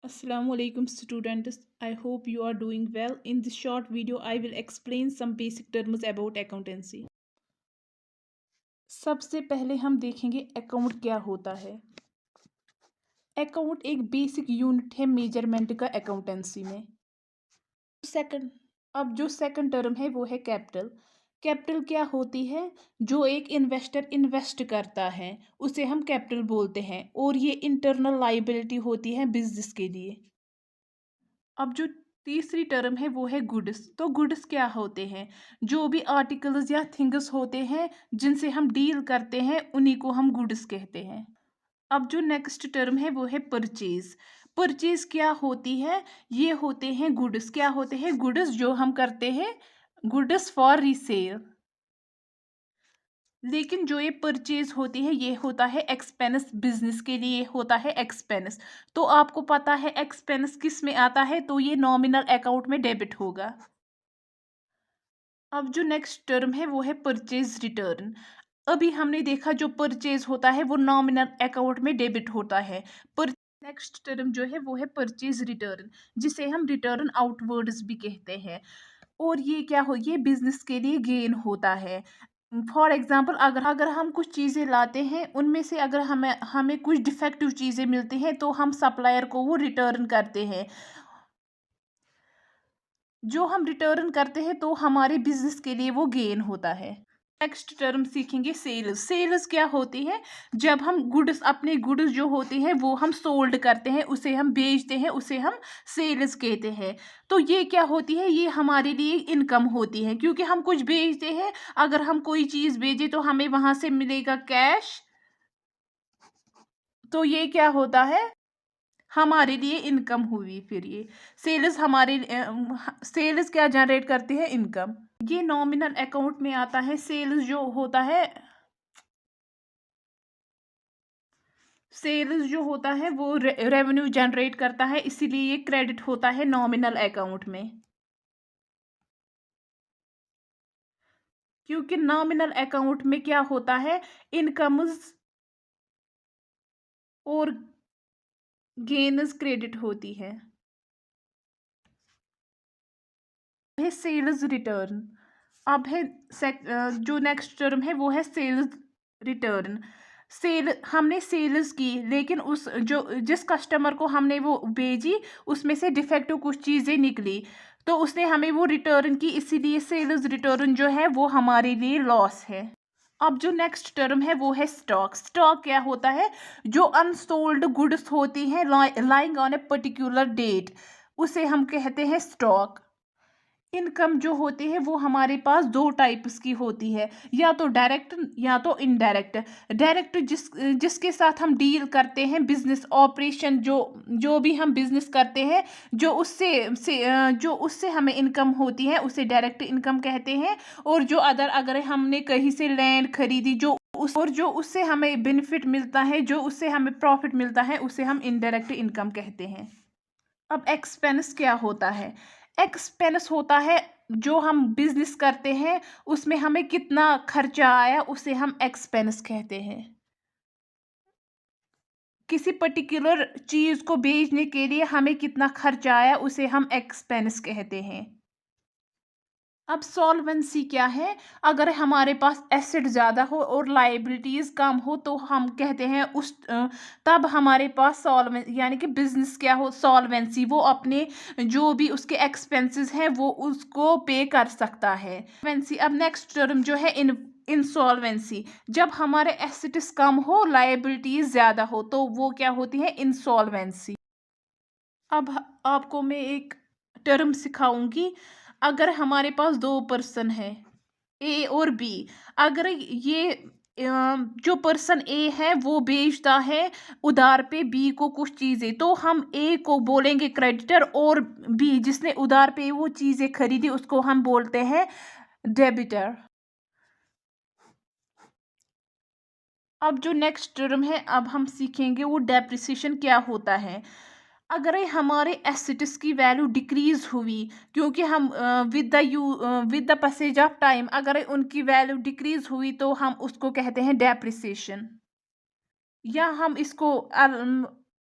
Assalamu alaikum students. I hope you are doing well. In this short video, I will explain some basic terms about accountancy. सबसे पहले हम देखेंगे account क्या होता है। Account एक बेसिक यूनिट है मेजरमेंट का अकाउंटेंसी में। सेकंड अब जो सेकंड टर्म है वो है कैपिटल। कैपिटल क्या होती है? जो एक इन्वेस्टर इन्वेस्ट करता है उसे हम कैपिटल बोलते हैं और ये इंटरनल लायबिलिटी होती है बिजनेस के लिए। अब जो तीसरी टर्म है वो है गुड्स। तो गुड्स क्या होते हैं? जो भी आर्टिकल्स या थिंग्स होते हैं जिनसे हम डील करते हैं उन्हीं को हम गुड्स कहते हैं। अब जो नेक्स्ट टर्म है वो है परचेज। परचेज क्या होती है? ये होते हैं गुड्स। क्या होते हैं? गुड्स जो हम करते हैं, गुड्स फॉर रीसेल। लेकिन जो ये परचेज होती है ये होता है एक्सपेंस। बिजनेस के लिए होता है एक्सपेंस। तो आपको पता है एक्सपेंस किस में आता है? तो ये नॉमिनल अकाउंट में डेबिट होगा। अब जो नेक्स्ट टर्म है वो है परचेज रिटर्न। अभी हमने देखा जो परचेज होता है वो नॉमिनल अकाउंट में डेबिट होता है। पर नेक्स्ट टर्म जो है वो है परचेज रिटर्न, जिसे हम रिटर्न आउटवर्ड्स भी कहते हैं। और ये क्या हो, ये बिजनेस के लिए गेन होता है। फॉर एग्जाम्पल अगर हम कुछ चीज़ें लाते हैं उनमें से अगर हमें हमें कुछ डिफेक्टिव चीज़ें मिलती हैं तो हम सप्लायर को वो रिटर्न करते हैं। जो हम रिटर्न करते हैं तो हमारे बिजनेस के लिए वो गेन होता है। नेक्स्ट टर्म सीखेंगे सेल्स। सेल्स क्या होती है? जब हम गुड्स, अपने गुड्स जो होते हैं वो हम सोल्ड करते हैं, उसे हम बेचते हैं, उसे हम सेल्स कहते हैं। तो ये क्या होती है? ये हमारे लिए इनकम होती है क्योंकि हम कुछ बेचते हैं। अगर हम कोई चीज़ बेचे तो हमें वहां से मिलेगा कैश। तो ये क्या होता है? हमारे लिए इनकम हुई। फिर ये सेल्स हमारे सेल्स क्या जनरेट करती है? इनकम। ये नॉमिनल अकाउंट में आता है। सेल्स जो होता है, सेल्स जो होता है वो रेवेन्यू जनरेट करता है, इसीलिए ये क्रेडिट होता है नॉमिनल अकाउंट में। क्योंकि नॉमिनल अकाउंट में क्या होता है? इनकम्स और गेन्स क्रेडिट होती है सेल्स रिटर्न। अब है जो नेक्स्ट टर्म है वो है सेल्स रिटर्न। सेल हमने सेल्स की, लेकिन उस जो जिस कस्टमर को हमने वो भेजी उसमें से डिफेक्टिव कुछ चीज़ें निकली तो उसने हमें वो रिटर्न की, इसीलिए सेल्स रिटर्न जो है वो हमारे लिए लॉस है। अब जो नेक्स्ट टर्म है वो है स्टॉक। स्टॉक क्या होता है? जो अनसोल्ड गुड्स होती हैं lying on a particular date, उसे हम कहते हैं स्टॉक। इनकम जो होती है वो हमारे पास दो टाइप्स की होती है, या तो डायरेक्ट या तो इनडायरेक्ट। डायरेक्ट जिसके साथ हम डील करते हैं, बिजनेस ऑपरेशन, जो भी हम बिजनेस करते हैं, जो उससे हमें इनकम होती है उसे डायरेक्ट इनकम कहते हैं। और जो अगर हमने कहीं से लैंड खरीदी जो उससे हमें बेनिफिट मिलता है, जो उससे हमें प्रॉफिट मिलता है, उसे हम इनडायरेक्ट इनकम कहते हैं। अब एक्सपेंस क्या होता है? एक्सपेंस होता है जो हम बिजनेस करते हैं उसमें हमें कितना खर्चा आया उसे हम एक्सपेंस कहते हैं। किसी पर्टिकुलर चीज को बेचने के लिए हमें कितना खर्चा आया उसे हम एक्सपेंस कहते हैं। अब सॉल्वेंसी क्या है? अगर हमारे पास एसेट ज़्यादा हो और लाइबिलिटीज़ कम हो तो हम कहते हैं तब हमारे पास सॉल्वेंस, यानी कि बिजनेस क्या हो, सॉल्वेंसी, वो अपने जो भी उसके एक्सपेंसेस हैं वो उसको पे कर सकता है। सॉल्वेंसी। अब नेक्स्ट टर्म जो है इंसॉल्वेंसी। जब हमारे एसेट्स कम हो, लाइबिलिटीज़ ज़्यादा हो तो वो क्या होती है? इंसॉल्वेंसी। अब आपको मैं एक टर्म सिखाऊंगी। अगर हमारे पास दो पर्सन है, ए और बी, अगर ये जो पर्सन ए है वो बेचता है उधार पे बी को कुछ चीज़ें, तो हम ए को बोलेंगे क्रेडिटर और बी जिसने उधार पे वो चीज़ें खरीदी उसको हम बोलते हैं डेबिटर। अब जो नेक्स्ट टर्म है अब हम सीखेंगे वो डेप्रिसिएशन क्या होता है। अगर ये हमारे एसेट्स की वैल्यू डिक्रीज हुई, क्योंकि हम with the passage of time अगर उनकी वैल्यू डिक्रीज हुई तो हम उसको कहते हैं डेप्रिसिएशन। या हम इसको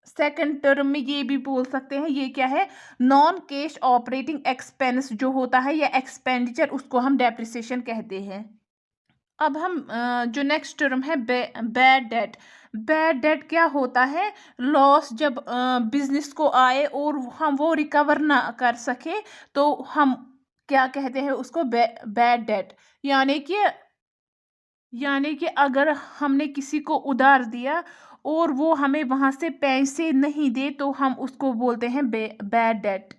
सेकंड टर्म में ये भी बोल सकते हैं, ये क्या है, नॉन कैश ऑपरेटिंग एक्सपेंस जो होता है या एक्सपेंडिचर, उसको हम डेप्रिसिएशन कहते हैं। अब हम जो नेक्स्ट टर्म है बैड डेट। बैड डेट क्या होता है, लॉस जब बिजनेस को आए और हम वो रिकवर ना कर सके तो हम क्या कहते हैं उसको, बैड डेट। यानी कि अगर हमने किसी को उधार दिया और वो हमें वहां से पैसे नहीं दे तो हम उसको बोलते हैं बैड डेट।